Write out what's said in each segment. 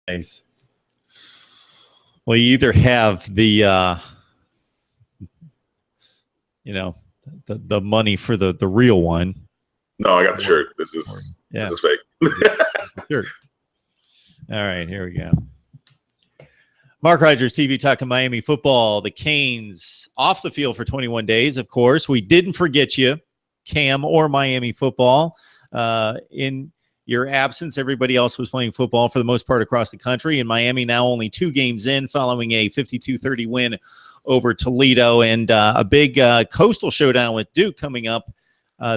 Nice. Well, you either have the, the money for the real one. No, I got the shirt. This is fake. Sure. All right, here we go. Mark Rogers, TV talking Miami football. The Canes off the field for 21 days, of course. We didn't forget you, Cam or Miami football. In your absence, everybody else was playing football for the most part across the country. In Miami, now only 2 games in following a 52-30 win over Toledo, and a big coastal showdown with Duke coming up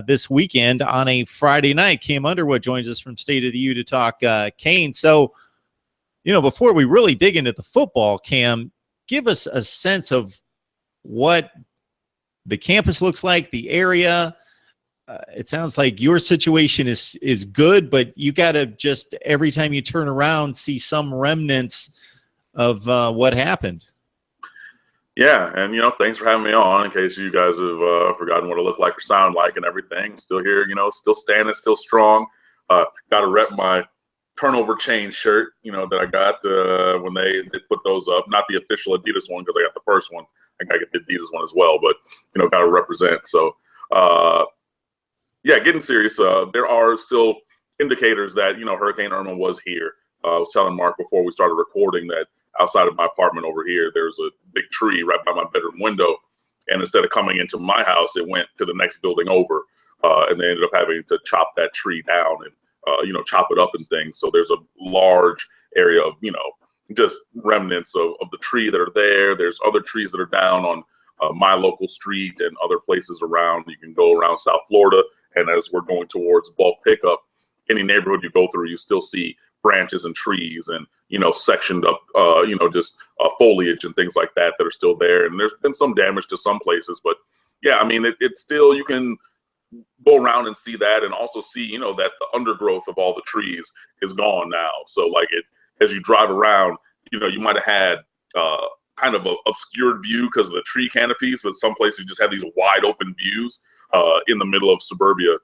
this weekend on a Friday night. Cam Underwood joins us from State of the U to talk Canes. So, before we really dig into the football, Cam, give us a sense of what the campus looks like, the area. It sounds like your situation is good, but you got to just every time you turn around see some remnants of what happened. Yeah, and thanks for having me on. In case you guys have forgotten what I look like or sound like and everything, I'm still here. Still standing, still strong. Got to rep my turnover chain shirt. That I got when they put those up. Not the official Adidas one because I got the first one. I got to get the Adidas one as well, but got to represent. So. Yeah, getting serious. There are still indicators that, Hurricane Irma was here. I was telling Mark before we started recording that outside of my apartment over here, there's a big tree right by my bedroom window. And instead of coming into my house, it went to the next building over. And they ended up having to chop that tree down and, chop it up and things. So there's a large area of, just remnants of the tree that are there. There's other trees that are down on my local street and other places around. You can go around South Florida. And as we're going towards bulk pickup, any neighborhood you go through, you still see branches and trees and, sectioned up, just foliage and things like that are still there. And there's been some damage to some places. But, yeah, I mean, it's still, you can go around and see that and also see, that the undergrowth of all the trees is gone now. So, as you drive around, you might have had kind of an obscured view because of the tree canopies, but some places you just have these wide open views in the middle of suburbia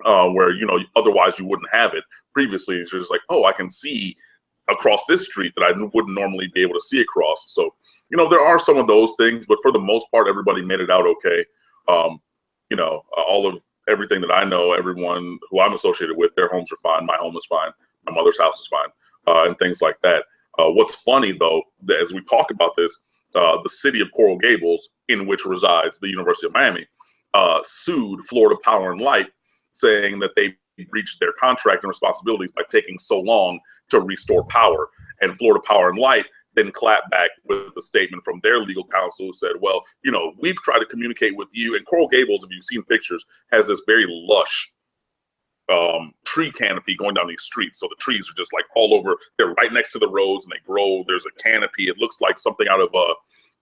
where, otherwise you wouldn't have it. Previously, it's just like, oh, I can see across this street that I wouldn't normally be able to see across. So, there are some of those things, but for the most part, everybody made it out okay. All of everything that I know, everyone who I'm associated with, their homes are fine. My home is fine. My mother's house is fine, and things like that. What's funny, though, as we talk about this, the city of Coral Gables, in which resides the University of Miami, sued Florida Power and Light, saying that they breached their contract and responsibilities by taking so long to restore power. And Florida Power and Light then clapped back with a statement from their legal counsel who said, well, we've tried to communicate with you. And Coral Gables, if you've seen pictures, has this very lush tree canopy going down these streets. So the trees are just like all over. They're right next to the roads and they grow. There's a canopy. It looks like something out of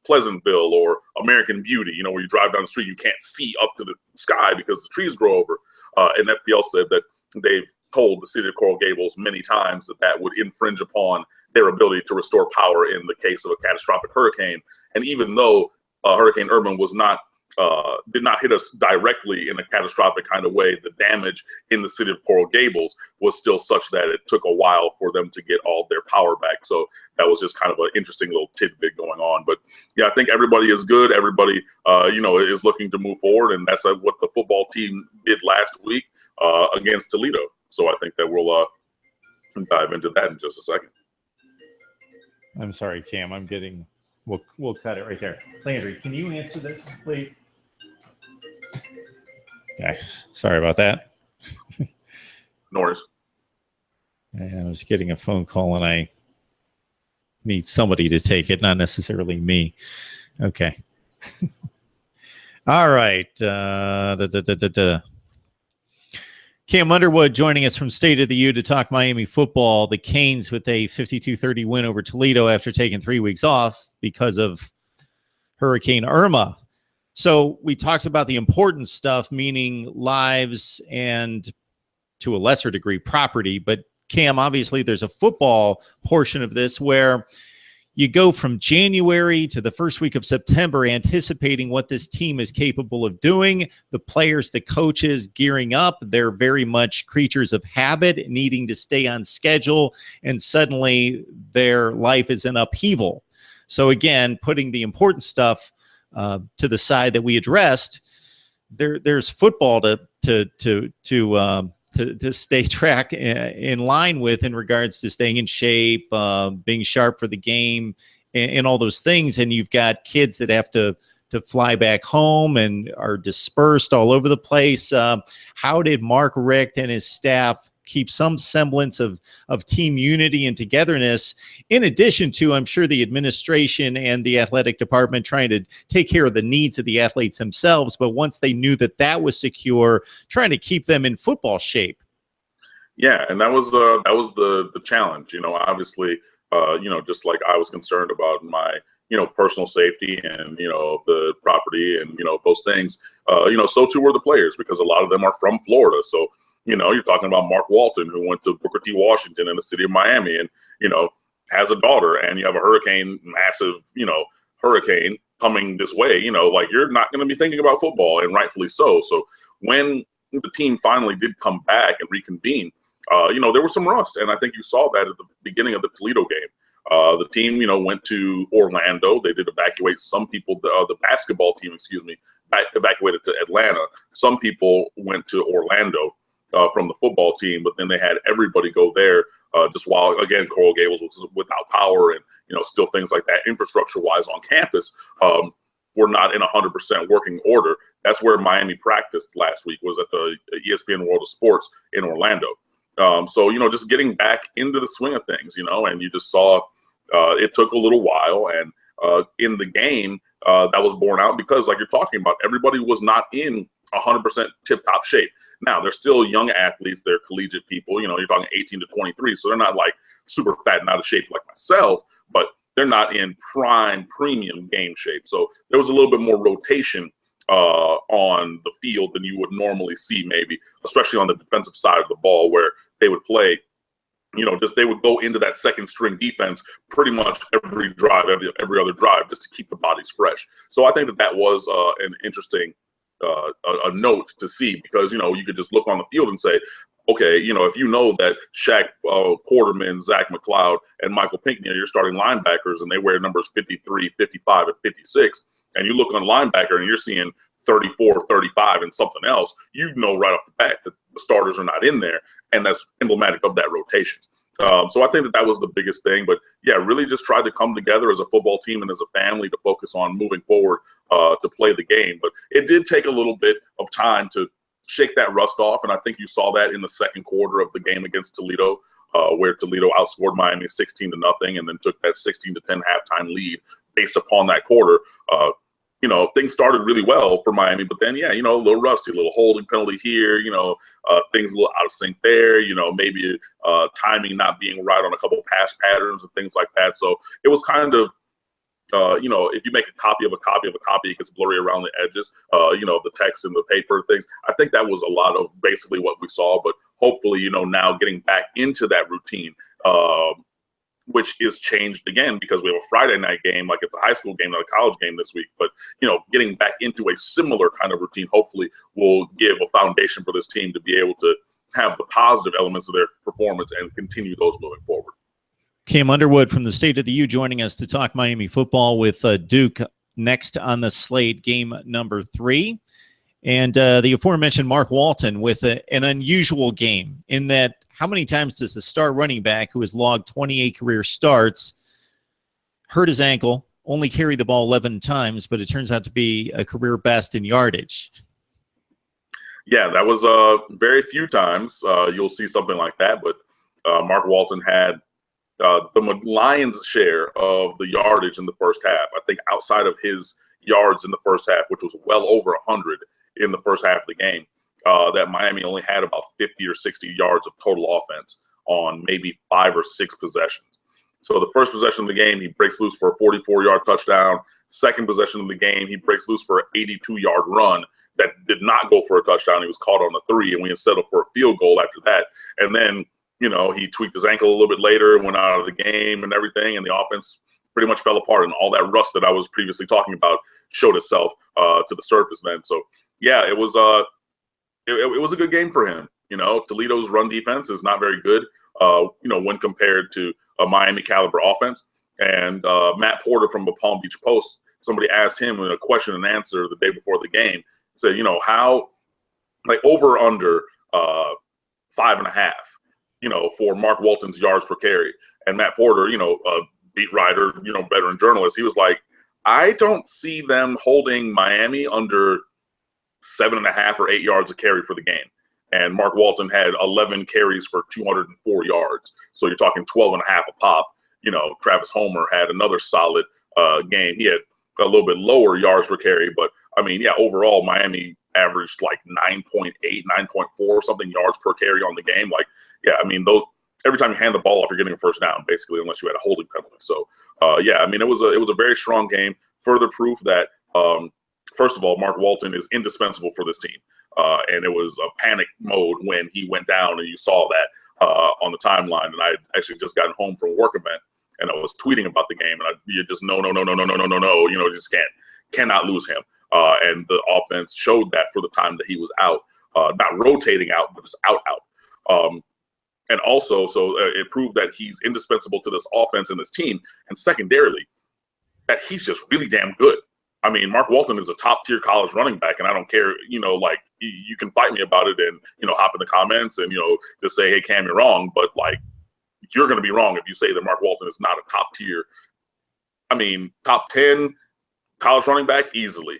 Pleasantville or American Beauty, where you drive down the street, you can't see up to the sky because the trees grow over. And FPL said that they've told the city of Coral Gables many times that would infringe upon their ability to restore power in the case of a catastrophic hurricane. And even though Hurricane Irma did not hit us directly in a catastrophic kind of way, the damage in the city of Coral Gables was still such that it took a while for them to get all their power back. So that was just kind of an interesting little tidbit going on. But yeah, I think everybody is good. Everybody, is looking to move forward. And that's what the football team did last week against Toledo. So I think that we'll dive into that in just a second. I'm sorry, Cam. We'll cut it right there. Landry, can you answer this, please? Okay, sorry about that. No worries. I was getting a phone call and I need somebody to take it, not necessarily me. Okay. All right. Cam Underwood joining us from State of the U to talk Miami football. The Canes with a 52-30 win over Toledo after taking 3 weeks off because of Hurricane Irma. So we talked about the important stuff, meaning lives and to a lesser degree property. But Cam, obviously there's a football portion of this where you go from January to the first week of September anticipating what this team is capable of doing. The players, the coaches gearing up. They're very much creatures of habit, needing to stay on schedule, and suddenly their life is in upheaval. So again, putting the important stuff to the side that we addressed, there's football to stay track in line with in regards to staying in shape, being sharp for the game, and all those things. And you've got kids that have to fly back home and are dispersed all over the place. How did Mark Richt and his staff keep some semblance of team unity and togetherness, in addition to, I'm sure, the administration and the athletic department trying to take care of the needs of the athletes themselves, but once they knew that was secure, trying to keep them in football shape? Yeah, and that was the challenge. Obviously, just like I was concerned about my personal safety and the property and those things. So too were the players, because a lot of them are from Florida. So you're talking about Mark Walton, who went to Booker T. Washington in the city of Miami, and has a daughter, and you have a massive hurricane coming this way. Like, you're not going to be thinking about football, and rightfully so. So when the team finally did come back and reconvene, there was some rust, and I think you saw that at the beginning of the Toledo game. The team, went to Orlando. They did evacuate some people. The basketball team, evacuated to Atlanta. Some people went to Orlando from the football team, but then they had everybody go there just while, again, Coral Gables was without power and, still things like that, infrastructure-wise on campus, were not in 100% working order. That's where Miami practiced last week, was at the ESPN World of Sports in Orlando. So, just getting back into the swing of things, and you just saw it took a little while. And in the game, that was borne out because, like you're talking about, everybody was not in 100% tip-top shape. Now, they're still young athletes. They're collegiate people. You're talking 18 to 23, so they're not like super fat and out of shape like myself, but they're not in prime premium game shape. So there was a little bit more rotation on the field than you would normally see, maybe, especially on the defensive side of the ball, where they would play, they would go into that second string defense pretty much every drive, every other drive, just to keep the bodies fresh. So I think that was an interesting a note to see, because, you could just look on the field and say, okay, if that Shaq Quarterman, Zach McLeod, and Michael Pinckney are your starting linebackers, and they wear numbers 53, 55, and 56, and you look on linebacker and you're seeing 34, 35, and something else, right off the bat that the starters are not in there, and that's emblematic of that rotation. So I think that was the biggest thing. But yeah, really just tried to come together as a football team and as a family to focus on moving forward to play the game. But it did take a little bit of time to shake that rust off, and I think you saw that in the second quarter of the game against Toledo, where Toledo outscored Miami 16-0 and then took that 16-10 halftime lead based upon that quarter. Things started really well for Miami, but then, a little rusty, a little holding penalty here, things a little out of sync there, maybe timing not being right on a couple of pass patterns and things like that. So it was kind of, if you make a copy of a copy of a copy, it gets blurry around the edges, the text and the paper things. I think that was a lot of basically what we saw, but hopefully, now getting back into that routine, which is changed again because we have a Friday night game, like at the high school game, not a college game this week. But, getting back into a similar kind of routine, hopefully will give a foundation for this team to be able to have the positive elements of their performance and continue those moving forward. Cam Underwood from the State of the U joining us to talk Miami football, with Duke next on the slate, game number 3. And the aforementioned Mark Walton with an unusual game in that, how many times does the star running back, who has logged 28 career starts, hurt his ankle, only carry the ball 11 times, but it turns out to be a career best in yardage? Yeah, that was very few times you'll see something like that. But Mark Walton had the Lions' share of the yardage in the first half. I think outside of his yards in the first half, which was well over 100 in the first half of the game, that Miami only had about 50 or 60 yards of total offense on maybe 5 or 6 possessions. So the first possession of the game, he breaks loose for a 44-yard touchdown. Second possession of the game, he breaks loose for an 82-yard run that did not go for a touchdown. He was caught on the 3, and we had settled for a field goal after that. And then, he tweaked his ankle a little bit later, went out of the game and everything, and the offense pretty much fell apart, and all that rust that I was previously talking about showed itself to the surface, man. So yeah, it was a good game for him. You know, Toledo's run defense is not very good, you know, when compared to a Miami caliber offense. And Matt Porter from the Palm Beach Post, somebody asked him in a question and answer the day before the game, said, you know, how, like, over or under 5.5, you know, for Mark Walton's yards per carry. And Matt Porter, you know, a beat writer, you know, veteran journalist, he was like, I don't see them holding Miami under 7.5 or 8 yards a carry for the game. And Mark Walton had 11 carries for 204 yards. So you're talking 12.5 a pop. You know, Travis Homer had another solid game. He had a little bit lower yards per carry, but I mean, yeah, overall Miami averaged like 9.8, 9.4 something yards per carry on the game. Like, yeah, I mean, those, every time you hand the ball off, you're getting a first down, basically, unless you had a holding penalty. So, yeah, I mean, it was a very strong game. Further proof that, first of all, Mark Walton is indispensable for this team. And it was a panic mode when he went down, and you saw that on the timeline. And I actually just gotten home from a work event, and I was tweeting about the game, and you just no, you know, just cannot lose him. And the offense showed that for the time that he was out, not rotating out, but just out. And also, so it proved that he's indispensable to this offense and this team. And secondarily, that he's just really damn good. I mean, Mark Walton is a top-tier college running back, and I don't care, you know, like, you can fight me about it and, you know, hop in the comments and, you know, just say, hey, Cam, you're wrong. But, like, you're going to be wrong if you say that Mark Walton is not a top-tier, I mean, top 10 college running back easily.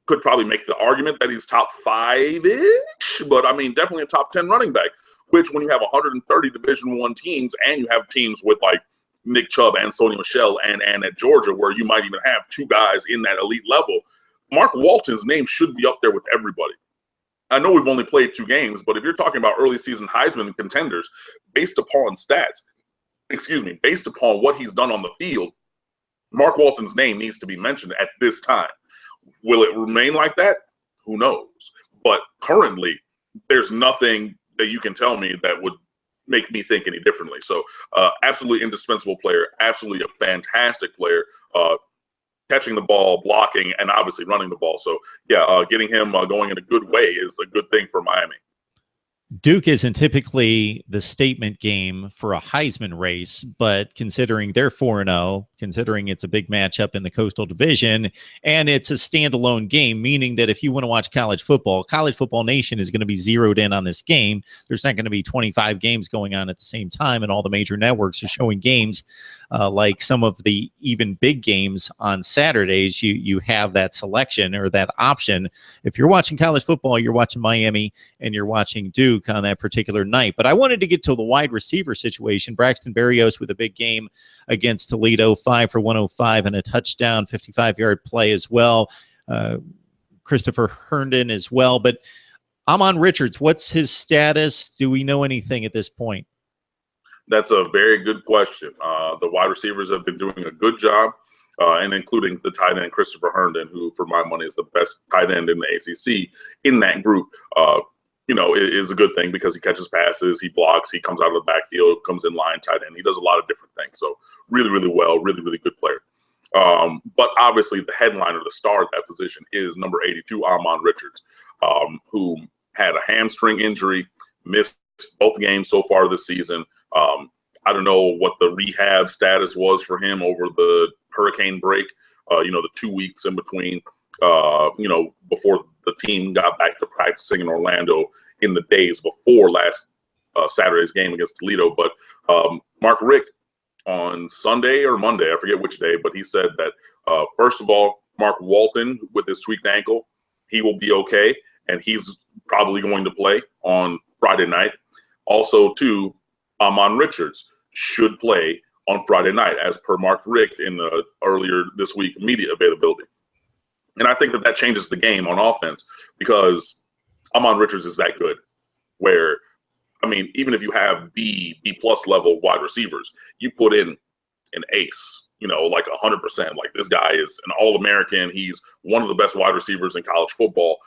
Could probably make the argument that he's top 5-ish, but, I mean, definitely a top 10 running back, which when you have 130 Division I teams and you have teams with, like, Nick Chubb and Sony Michel and at Georgia, where you might even have two guys in that elite level, Mark Walton's name should be up there with everybody. I know we've only played 2 games, but if you're talking about early season Heisman contenders, based upon stats, based upon what he's done on the field, Mark Walton's name needs to be mentioned at this time. Will it remain like that? Who knows? But currently, there's nothing that you can tell me that would make me think any differently. So absolutely indispensable player, absolutely a fantastic player, catching the ball, blocking, and obviously running the ball. So yeah, getting him going in a good way is a good thing for Miami. Duke isn't typically the statement game for a Heisman race, but considering they're 4-0, considering it's a big matchup in the Coastal Division, and it's a standalone game, meaning that if you want to watch College Football Nation is going to be zeroed in on this game. There's not going to be 25 games going on at the same time, and all the major networks are showing games like some of the even big games on Saturdays. You have that selection or that option. If you're watching college football, you're watching Miami and you're watching Duke on that particular night. But I wanted to get to the wide receiver situation. Braxton Berrios with a big game against Toledo, 5 for 105 and a touchdown, 55-yard play as well. Christopher Herndon as well. But Ahmmon Richards, what's his status? Do we know anything at this point? That's a very good question. The wide receivers have been doing a good job, and including the tight end Christopher Herndon, who, for my money, is the best tight end in the ACC in that group. You know, it is a good thing because he catches passes, he blocks, he comes out of the backfield, comes in line, tight end. He does a lot of different things. So really, really well, really, really good player. But obviously the headliner, the star at that position is number 82, Ahmmon Richards, who had a hamstring injury, missed both games so far this season. I don't know what the rehab status was for him over the hurricane break, you know, the 2 weeks in between, you know, before the team got back to practicing in Orlando in the days before last Saturday's game against Toledo. But Mark Richt on Sunday or Monday, I forget which day, but he said that, first of all, Mark Walton with his tweaked ankle, he will be okay, and he's probably going to play on Friday night. Also, too, Ahmmon Richards should play on Friday night, as per Mark Richt in the earlier this week media availability. And I think that that changes the game on offense because Ahmmon Richards is that good where, I mean, even if you have B-plus level wide receivers, you put in an ace, you know, like 100%. Like, this guy is an All-American. He's one of the best wide receivers in college football.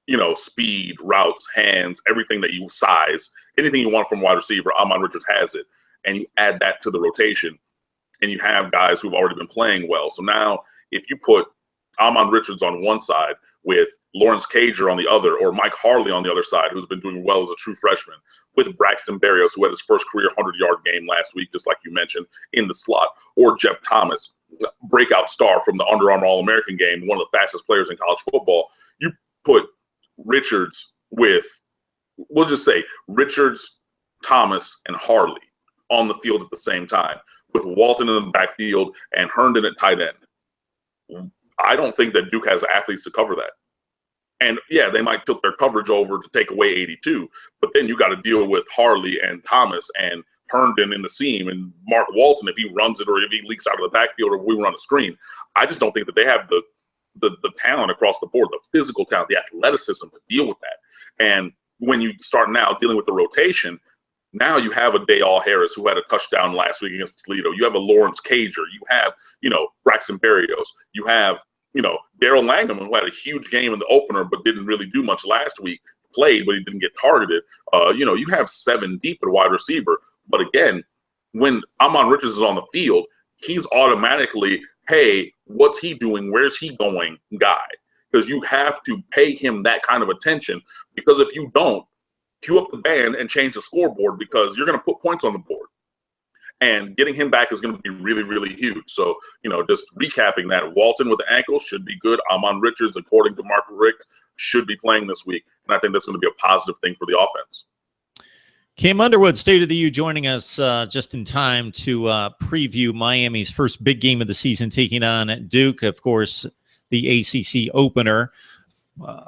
You know, speed, routes, hands, everything that you size, anything you want from wide receiver, Ahmmon Richards has it. And you add that to the rotation, and you have guys who've already been playing well. So now if you put Amon Richards on one side with Lawrence Cager on the other, or Mike Harley on the other side, who's been doing well as a true freshman, with Braxton Berrios, who had his first career 100-yard game last week, just like you mentioned, in the slot, or Jeff Thomas, breakout star from the Under Armour All-American game, one of the fastest players in college football. You put Richards with, we'll just say Richards, Thomas, and Harley on the field at the same time, with Walton in the backfield and Herndon at tight end. I don't think that Duke has athletes to cover that. And yeah, they might tilt their coverage over to take away 82, but then you got to deal with Harley and Thomas and Herndon in the seam and Mark Walton if he runs it or if he leaks out of the backfield or if we run a screen. I just don't think that they have the talent across the board, the physical talent, the athleticism to deal with that. And when you start now dealing with the rotation, now you have a Dayall Harris who had a touchdown last week against Toledo. You have a Lawrence Cager. You have, Braxton Berrios. You have, Daryl Langham, who had a huge game in the opener but didn't really do much last week, played, but he didn't get targeted. You have 7 deep at wide receiver. But again, when Amon Richards is on the field, he's automatically, hey, what's he doing? Where's he going guy? Because you have to pay him that kind of attention, because if you don't, cue up the band and change the scoreboard, because you're going to put points on the board. And getting him back is going to be really, really huge. So, just recapping that, Walton with the ankle should be good. Amon Richards, according to Mark Richt, should be playing this week. And I think that's going to be a positive thing for the offense. Cam Underwood, State of the U, joining us just in time to preview Miami's first big game of the season, taking on Duke, of course, the ACC opener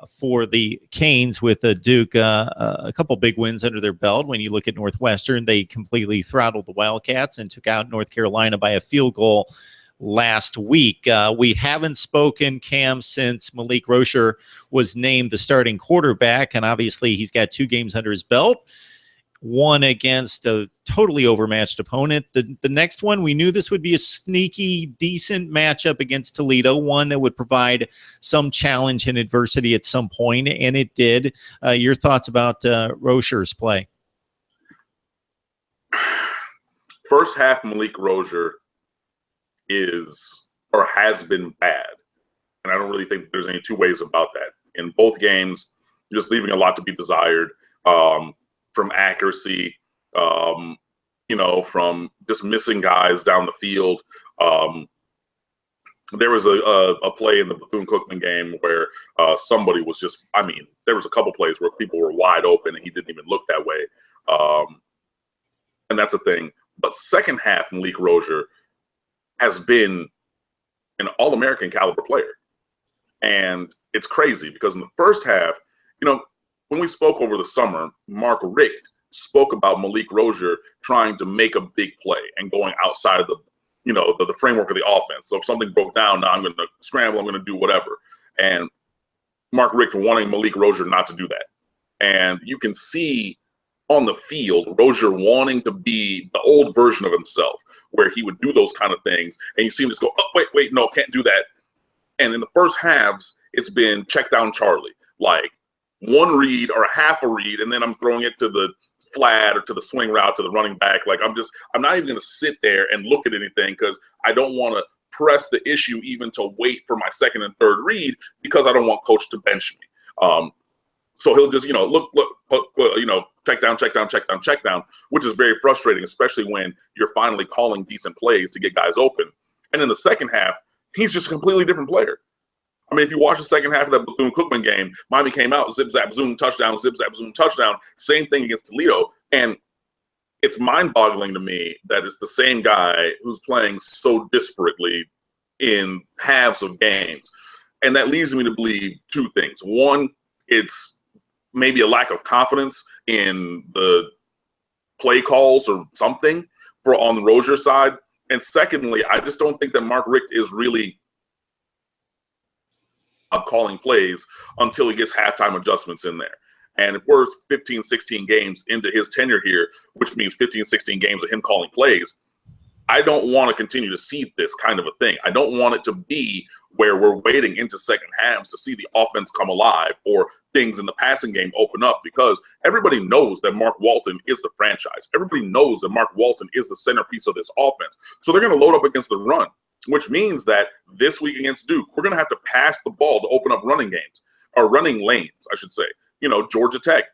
for the Canes, with Duke a couple big wins under their belt. When you look at Northwestern, they completely throttled the Wildcats and took out North Carolina by a field goal last week. We haven't spoken, Cam, since Malik Rocher was named the starting quarterback, and obviously he's got 2 games under his belt. One against a totally overmatched opponent. The next one, we knew this would be a sneaky, decent matchup against Toledo, one that would provide some challenge and adversity at some point, and it did. Your thoughts about Rocher's play? First half, Malik Rocher is or has been bad, and I don't really think there's any two ways about that. In both games, just leaving a lot to be desired. From accuracy, from just missing guys down the field. There was a play in the Bethune-Cookman game where somebody was just, there was a couple plays where people were wide open and he didn't even look that way. And that's a thing. But second half, Malik Rocher has been an All-American caliber player. And it's crazy because in the first half, when we spoke over the summer, Mark Richt spoke about Malik Rocher trying to make a big play and going outside of the framework of the offense. So if something broke down, now I'm going to scramble, I'm going to do whatever. And Mark Richt wanting Malik Rocher not to do that. And you can see on the field, Rocher wanting to be the old version of himself, where he would do those kind of things. And you see him just go, oh, wait, no, can't do that. And in the first halves, it's been check down Charlie, like one read or a half a read, and then I'm throwing it to the flat or to the swing route to the running back. Like I'm not even going to sit there and look at anything because I don't want to press the issue even to wait for my second and third read because I don't want coach to bench me. So he'll just, look, check down, which is very frustrating, especially when you're finally calling decent plays to get guys open. And in the second half, he's just a completely different player. If you watch the second half of that Bethune-Cookman game, Miami came out, zip, zap, zoom, touchdown, zip, zap, zoom, touchdown. Same thing against Toledo. And it's mind-boggling to me that it's the same guy who's playing so disparately in halves of games. And that leads me to believe 2 things. One, it's maybe a lack of confidence in the play calls or something on the Rocher side. And secondly, I just don't think that Mark Richt is really calling plays until he gets halftime adjustments in there. And if we're 15, 16 games into his tenure here, which means 15, 16 games of him calling plays, I don't want to continue to see this kind of a thing. I don't want it to be where we're waiting into second halves to see the offense come alive or things in the passing game open up, because everybody knows that Mark Walton is the franchise. Everybody knows that Mark Walton is the centerpiece of this offense. So they're going to load up against the run, which means that this week against Duke, we're going to have to pass the ball to open up running games, or running lanes, I should say. Georgia Tech,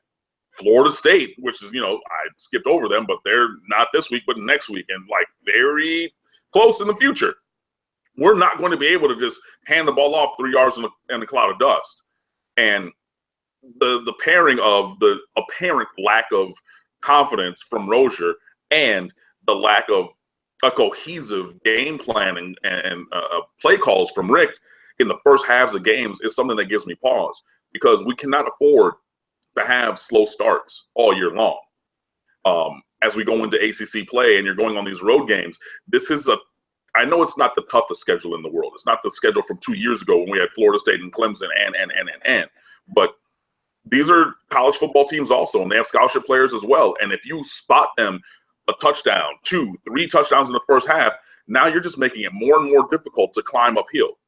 Florida State, which is, I skipped over them, but they're not this week, but next week, and like very close in the future. We're not going to be able to just hand the ball off 3 yards in a cloud of dust. And the pairing of the apparent lack of confidence from Rozier and the lack of a cohesive game plan and play calls from Rick in the first halves of games is something that gives me pause, because we cannot afford to have slow starts all year long. As we go into ACC play and you're going on these road games, I know it's not the toughest schedule in the world. It's not the schedule from 2 years ago when we had Florida State and Clemson but these are college football teams also, and they have scholarship players as well. And if you spot them a touchdown, 2, 3 touchdowns in the first half, now you're just making it more and more difficult to climb uphill.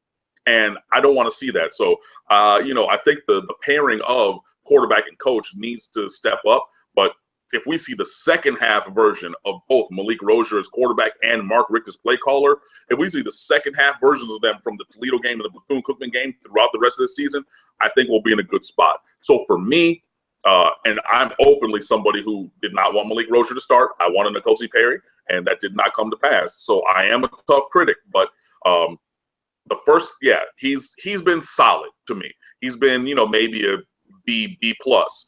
And I don't want to see that. So, I think the pairing of quarterback and coach needs to step up. But if we see the second half version of both Malik Rozier as quarterback and Mark Richt as play caller, if we see the second half versions of them from the Toledo game and the Bethune-Cookman game throughout the rest of the season, I think we'll be in a good spot. So for me, and I'm openly somebody who did not want Malik Rozier to start. I wanted N'Kosi Perry, and that did not come to pass. So I am a tough critic, but he's been solid to me. He's been, maybe a B plus.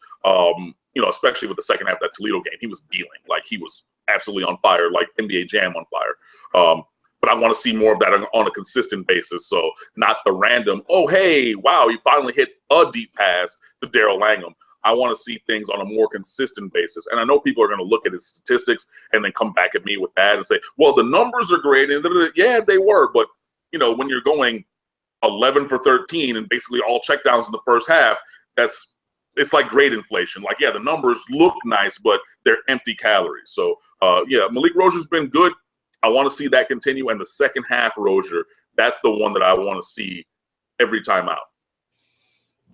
Especially with the second half of that Toledo game, he was dealing. Like, he was absolutely on fire, like NBA Jam on fire. But I want to see more of that on a consistent basis. So not the random, oh, hey, wow, you finally hit a deep pass to Daryl Langham. I want to see things on a more consistent basis. And I know people are going to look at his statistics and then come back at me with that and say, well, the numbers are great. And yeah, they were. But, when you're going 11 for 13 and basically all checkdowns in the first half, it's like grade inflation. Like, yeah, the numbers look nice, but they're empty calories. So, Malik Rozier's been good. I want to see that continue. And the second half Rozier, that's the one that I want to see every time out.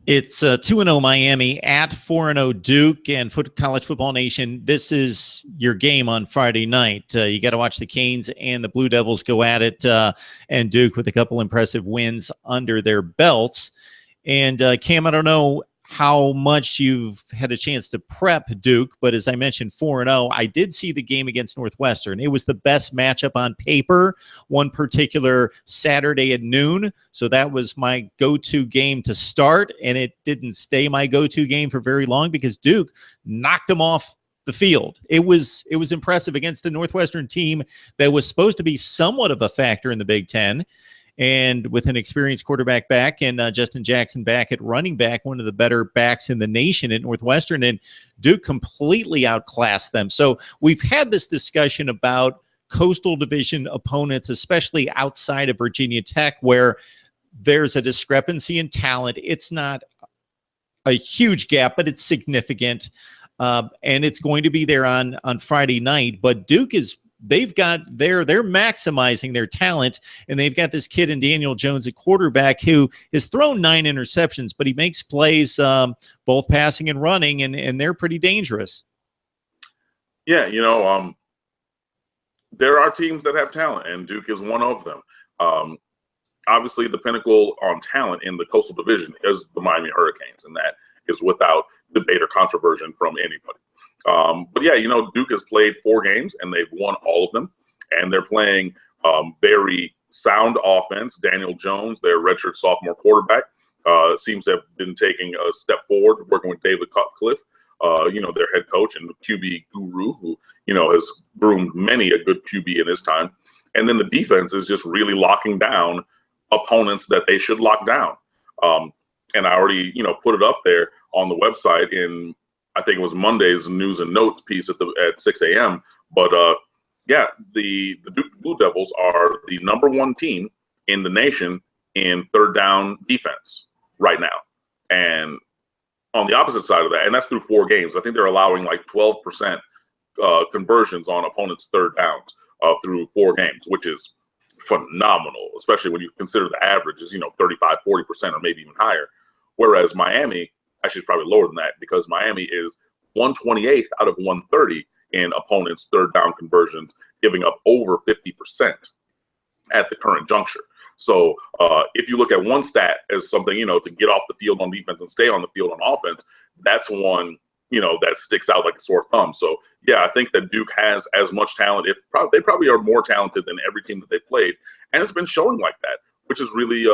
It's 2-0 Miami at 4-0 Duke, and College Football Nation, this is your game on Friday night. You got to watch the Canes and the Blue Devils go at it, and Duke with a couple impressive wins under their belts. And Cam, I don't know how much you've had a chance to prep Duke, but as I mentioned, 4-0, I did see the game against Northwestern. It was the best matchup on paper, one particular Saturday at noon. So that was my go-to game to start, and it didn't stay my go-to game for very long because Duke knocked them off the field. It was impressive against the Northwestern team that was supposed to be somewhat of a factor in the Big Ten. And with an experienced quarterback back and Justin Jackson back at running back, one of the better backs in the nation at Northwestern, and Duke completely outclassed them. So we've had this discussion about Coastal Division opponents, especially outside of Virginia Tech, where there's a discrepancy in talent. It's not a huge gap, but it's significant. And it's going to be there on Friday night. But Duke they're maximizing their talent, and they've got this kid in Daniel Jones at quarterback who has thrown 9 interceptions, but he makes plays both passing and running, and they're pretty dangerous. Yeah, there are teams that have talent, and Duke is one of them. Obviously, the pinnacle on talent in the Coastal Division is the Miami Hurricanes, and that is without debate or controversy from anybody. But yeah, Duke has played 4 games and they've won all of them, and they're playing very sound offense. Daniel Jones, their redshirt sophomore quarterback, seems to have been taking a step forward, working with David Cutcliffe, their head coach and QB guru, who, has groomed many a good QB in his time. And then the defense is just really locking down opponents that they should lock down. And I already, put it up there on the website in, I think it was Monday's news and notes piece at 6 a.m. But the Duke Blue Devils are the number 1 team in the nation in third down defense right now. And on the opposite side of that, and that's through 4 games, I think they're allowing like 12% conversions on opponents' third downs. through 4 games, which is phenomenal, especially when you consider the average is 35, 40%, or maybe even higher. Whereas Miami, actually, it's probably lower than that, because Miami is 128th out of 130 in opponents' third down conversions, giving up over 50% at the current juncture. So if you look at one stat as something, to get off the field on defense and stay on the field on offense, that's one, that sticks out like a sore thumb. So, yeah, I think that Duke has as much talent. They probably are more talented than every team that they played. And it's been showing like that, which is really,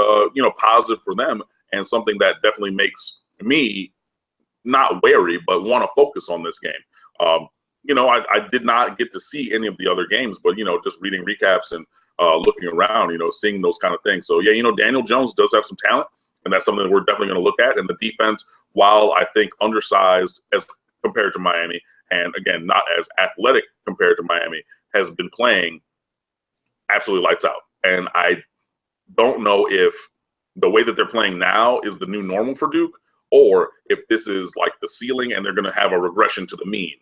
positive for them, and something that definitely makes me not wary, but want to focus on this game. I did not get to see any of the other games, but, just reading recaps and looking around, seeing those kind of things. So, yeah, Daniel Jones does have some talent, and that's something that we're definitely going to look at. And the defense, while I think undersized as compared to Miami, and again, not as athletic compared to Miami, has been playing absolutely lights out. And I don't know if the way that they're playing now is the new normal for Duke, or if this is like the ceiling and they're going to have a regression to the mean,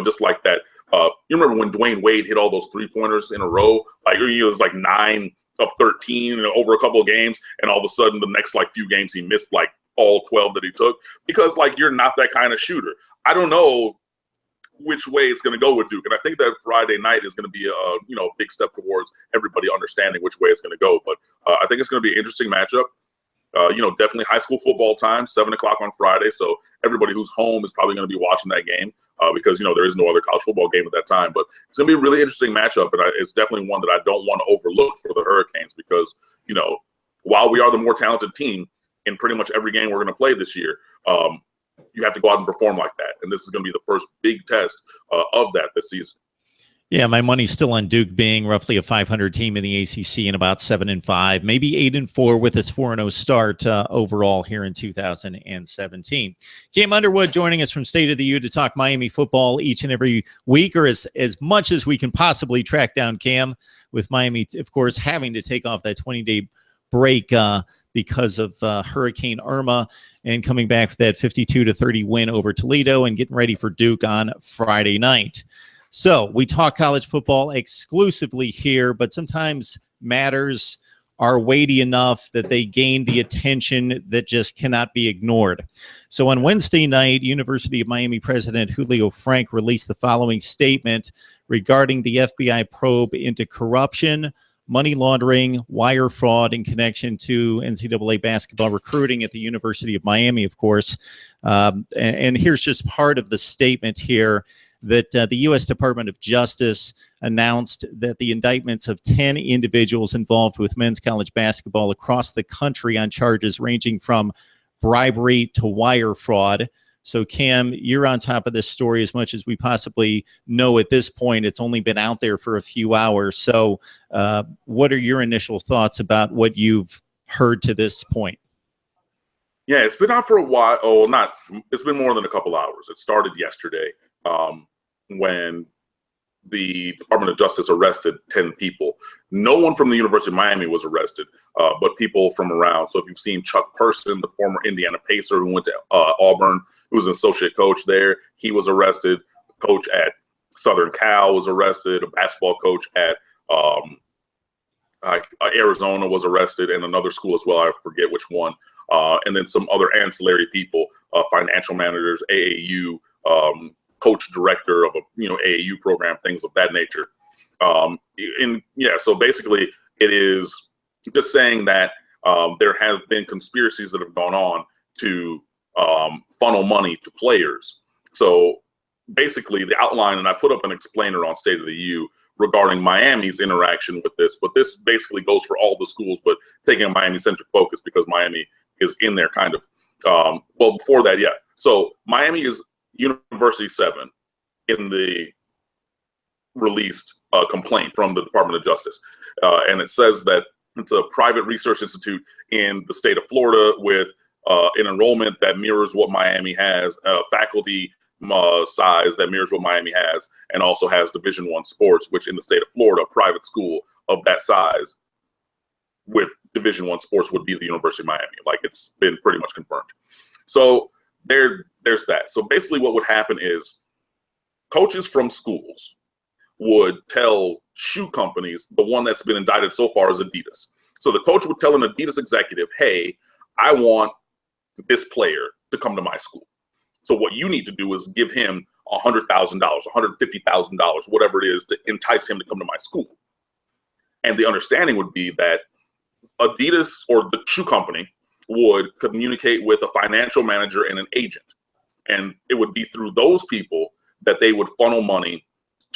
just like that. You remember when Dwayne Wade hit all those 3-pointers in a row? Like, it was like 9 of 13 over a couple of games, and all of a sudden the next few games he missed like all 12 that he took, because you're not that kind of shooter. I don't know which way it's going to go with Duke, and I think that Friday night is going to be a big step towards everybody understanding which way it's going to go. But I think it's going to be an interesting matchup. Definitely high school football time, 7 o'clock on Friday. So everybody who's home is probably going to be watching that game because, there is no other college football game at that time. But it's going to be a really interesting matchup. And it's definitely one that I don't want to overlook for the Hurricanes because, while we are the more talented team in pretty much every game we're going to play this year, you have to go out and perform like that. And this is going to be the first big test of that this season. Yeah, my money's still on Duke being roughly a 500 team in the ACC and about 7-5, maybe 8-4 with its 4-0 start overall here in 2017. Cam Underwood joining us from State of the U to talk Miami football each and every week, or as much as we can possibly track down Cam, with Miami, of course, having to take off that 20-day break because of Hurricane Irma, and coming back with that 52-30 win over Toledo and getting ready for Duke on Friday night. So we talk college football exclusively here, but sometimes matters are weighty enough that they gain the attention that just cannot be ignored. So on Wednesday night, University of Miami President Julio Frank released the following statement regarding the FBI probe into corruption, money laundering, wire fraud in connection to NCAA basketball recruiting at the University of Miami, of course. And here's just part of the statement here, that the U.S. Department of Justice announced that the indictments of 10 individuals involved with men's college basketball across the country on charges ranging from bribery to wire fraud. So, Cam, you're on top of this story as much as we possibly know at this point. It's only been out there for a few hours. So what are your initial thoughts about what you've heard to this point? Yeah, it's been out for a while. Oh, it's been more than a couple hours. It started yesterday. When the Department of Justice arrested 10 people. No one from the University of Miami was arrested, but people from around. So if you've seen Chuck Person, the former Indiana Pacer who went to Auburn, who was an associate coach there, he was arrested. A coach at Southern Cal was arrested. A basketball coach at Arizona was arrested, and another school as well. I forget which one. And then some other ancillary people, financial managers, AAU, coach director of a AAU program, things of that nature. So basically it is just saying that there have been conspiracies that have gone on to funnel money to players. So basically the outline, and I put up an explainer on State of the U regarding Miami's interaction with this, but this basically goes for all the schools, but taking a Miami-centric focus because Miami is in there kind of. Before that, yeah. So Miami is University 7 in the released complaint from the Department of Justice. And it says that it's a private research institute in the state of Florida with an enrollment that mirrors what Miami has, faculty size that mirrors what Miami has, and also has Division I sports, which in the state of Florida, a private school of that size with Division I sports would be the University of Miami. Like, it's been pretty much confirmed. So there's that. So basically what would happen is coaches from schools would tell shoe companies, the one that's been indicted so far is Adidas. So the coach would tell an Adidas executive, hey, I want this player to come to my school. So what you need to do is give him $100,000, $150,000, whatever it is, to entice him to come to my school. And the understanding would be that Adidas or the shoe company would communicate with a financial manager and an agent. And it would be through those people that they would funnel money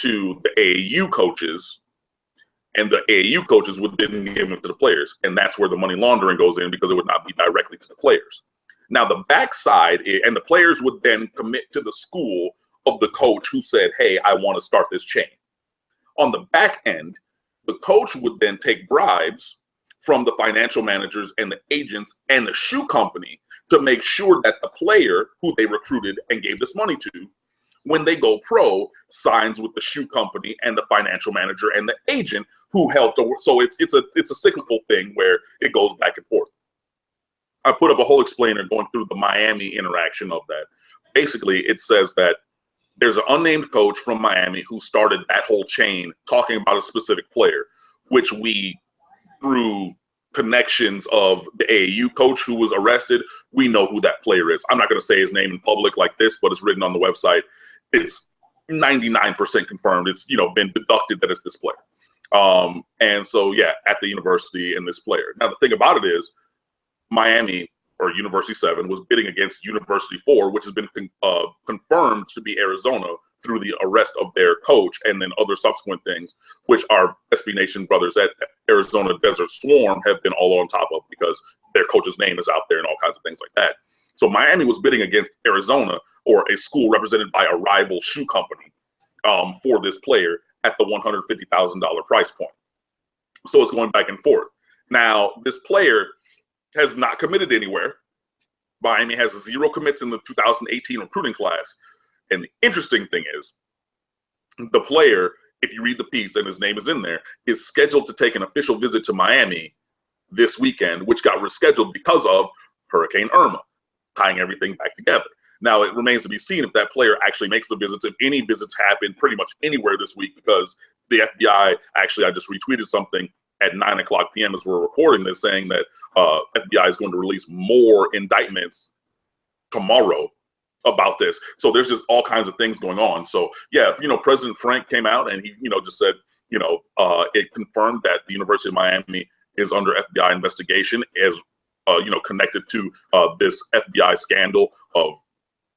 to the AAU coaches, and the AAU coaches would then give it to the players. And that's where the money laundering goes in, because it would not be directly to the players. Now, the backside, and the players would then commit to the school of the coach who said, hey, I want to start this chain. On the back end, the coach would then take bribes from the financial managers and the agents and the shoe company to make sure that the player who they recruited and gave this money to, when they go pro, signs with the shoe company and the financial manager and the agent who helped. So it's a cyclical thing where it goes back and forth. I put up a whole explainer going through the Miami interaction of that. Basically, it says that there's an unnamed coach from Miami who started that whole chain talking about a specific player, which we, through connections of the AAU coach who was arrested, we know who that player is. I'm not going to say his name in public like this, but it's written on the website. It's 99% confirmed. It's, been deducted that it's this player. And so, yeah, at the university and this player. Now, the thing about it is Miami, or University 7, was bidding against University 4, which has been confirmed to be Arizona through the arrest of their coach and then other subsequent things, which our SB Nation brothers at Arizona Desert Swarm have been all on top of, because their coach's name is out there and all kinds of things like that. So Miami was bidding against Arizona, or a school represented by a rival shoe company, for this player at the $150,000 price point. So it's going back and forth. Now, this player has not committed anywhere. Miami has 0 commits in the 2018 recruiting class. And the interesting thing is, the player, if you read the piece and his name is in there, is scheduled to take an official visit to Miami this weekend, which got rescheduled because of Hurricane Irma, tying everything back together. Now, it remains to be seen if that player actually makes the visits, if any visits happen pretty much anywhere this week, because the FBI, actually, I just retweeted something at 9:00 p.m. as we're recording this, saying that FBI is going to release more indictments tomorrow about this. So there's just all kinds of things going on. So yeah, President Frank came out and he, just said, it confirmed that the University of Miami is under FBI investigation as, connected to this FBI scandal of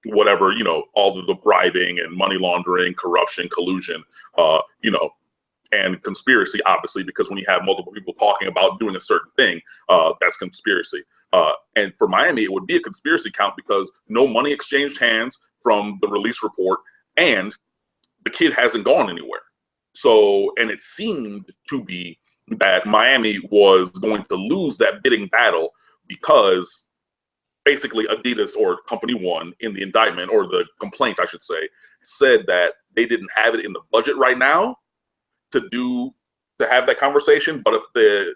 whatever, all of the bribing and money laundering, corruption, collusion, and conspiracy, obviously, because when you have multiple people talking about doing a certain thing, that's conspiracy. And for Miami, it would be a conspiracy count because no money exchanged hands from the release report, and the kid hasn't gone anywhere. So, and it seemed to be that Miami was going to lose that bidding battle because basically Adidas, or Company One, in the indictment, or the complaint, I should say, said that they didn't have it in the budget right now to have that conversation. But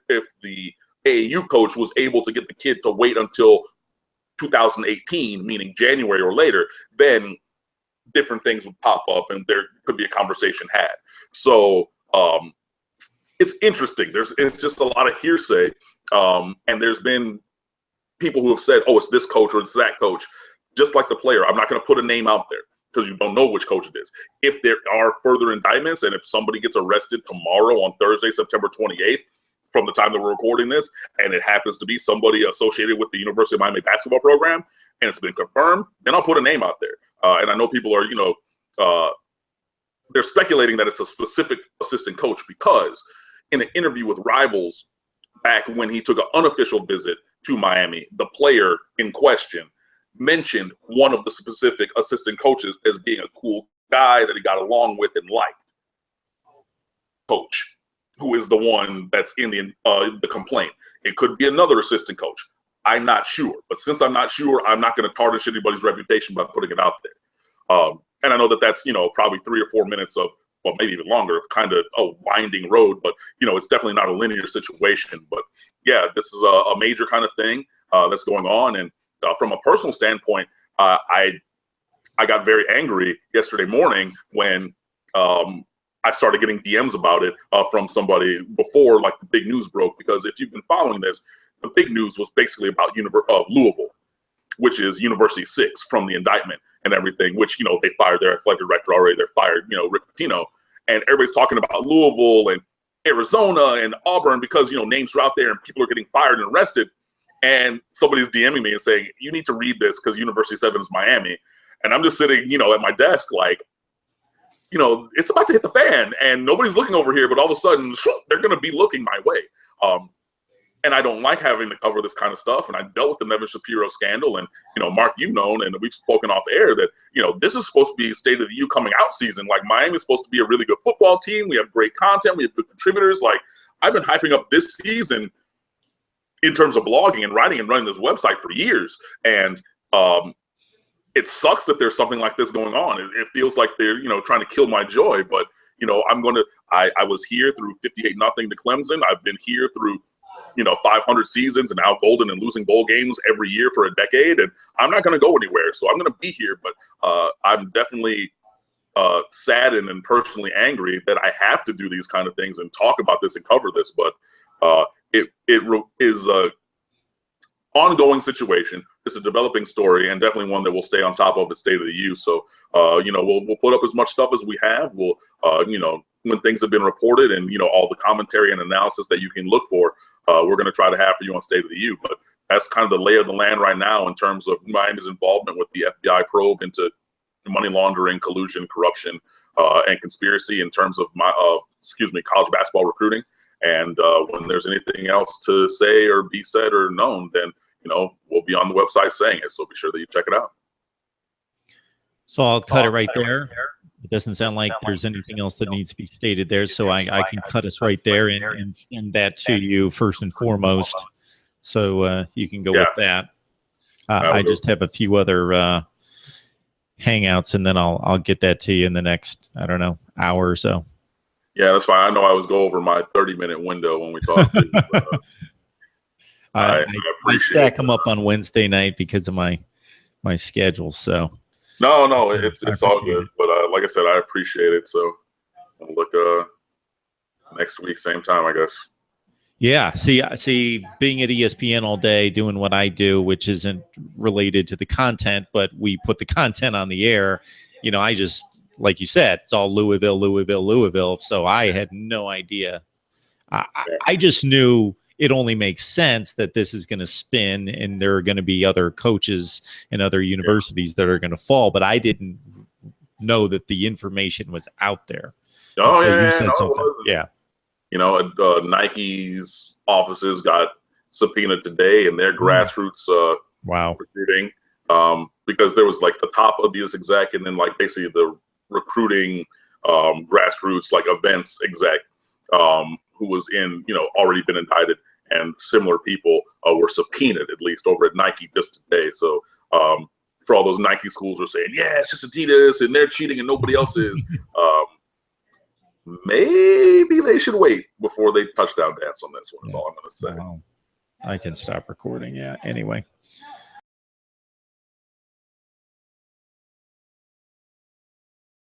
if the AAU coach was able to get the kid to wait until 2018, meaning January or later, then different things would pop up and there could be a conversation had. So it's interesting. It's just a lot of hearsay. And there's been people who have said, oh, it's this coach or it's that coach. Just like the player, I'm not going to put a name out there because you don't know which coach it is. If there are further indictments and if somebody gets arrested tomorrow on Thursday, September 28th, from the time that we're recording this, and it happens to be somebody associated with the University of Miami basketball program, and it's been confirmed, then I'll put a name out there. And I know people are, they're speculating that it's a specific assistant coach because in an interview with Rivals back when he took an unofficial visit to Miami, the player in question mentioned one of the specific assistant coaches as being a cool guy that he got along with and liked. Coach, who is the one that's in the complaint. It could be another assistant coach. I'm not sure. But since I'm not sure, I'm not going to tarnish anybody's reputation by putting it out there. And I know that that's, probably 3 or 4 minutes of, well, maybe even longer, of kind of a winding road. But, it's definitely not a linear situation. But, yeah, this is a major kind of thing that's going on. And from a personal standpoint, I got very angry yesterday morning when I started getting DMs about it from somebody before like the big news broke, because if you've been following this, the big news was basically about Louisville, which is University 6 from the indictment and everything, which, they fired their athletic director already. They're fired, Rick Pitino. And everybody's talking about Louisville and Arizona and Auburn because, names are out there and people are getting fired and arrested. And somebody's DMing me and saying, you need to read this because University 7 is Miami. And I'm just sitting, at my desk like, it's about to hit the fan and nobody's looking over here, but all of a sudden they're going to be looking my way. And I don't like having to cover this kind of stuff. And I dealt with the Nevin Shapiro scandal. And, Mark, you've known, and we've spoken off air that, this is supposed to be State of the U coming out season. Like, Miami's supposed to be a really good football team. We have great content. We have good contributors. Like, I've been hyping up this season in terms of blogging and writing and running this website for years. And it sucks that there's something like this going on. It feels like they're, trying to kill my joy. But, I was here through 58-0 to Clemson. I've been here through 500 seasons and Al Golden and losing bowl games every year for a decade. And I'm not going to go anywhere. So I'm going to be here. But I'm definitely saddened and personally angry that I have to do these kind of things and talk about this and cover this. But it is a ongoing situation. It's a developing story and definitely one that we'll stay on top of at State of the U. So, we'll put up as much stuff as we have. We'll, when things have been reported and, all the commentary and analysis that you can look for, we're going to try to have for you on State of the U. But that's kind of the lay of the land right now in terms of Miami's involvement with the FBI probe into money laundering, collusion, corruption, and conspiracy in terms of college basketball recruiting. And when there's anything else to say or be said or known, then, we'll be on the website saying it. So be sure that you check it out. So I'll cut it right there. It doesn't sound like there's anything else that needs to be stated there. So I can cut us right there and send that to you first and foremost. So you can go with that. I just have a few other hangouts, and then I'll get that to you in the next, hour or so. Yeah, that's fine. I know I always go over my 30-minute window when we talk. I stack them up on Wednesday night because of my schedule. So no, it's all good. But like I said, I appreciate it. So I'll look next week, same time, I guess. Yeah. See, being at ESPN all day, doing what I do, which isn't related to the content, but we put the content on the air. I just, like you said, it's all Louisville. So I had no idea. I just knew it only makes sense that this is going to spin and there are going to be other coaches and other universities that are going to fall. But I didn't know that the information was out there. Oh, Nike's offices got subpoenaed today and their grassroots recruiting because there was like the top Adidas exec and then like basically the recruiting grassroots like events exec who was already been indicted, and similar people were subpoenaed at least over at Nike just today. So for all those Nike schools are saying, yeah, it's just Adidas and they're cheating and nobody else is. Maybe they should wait before they touchdown dance on this one. That's all I'm going to say. I can stop recording. Yeah. Anyway.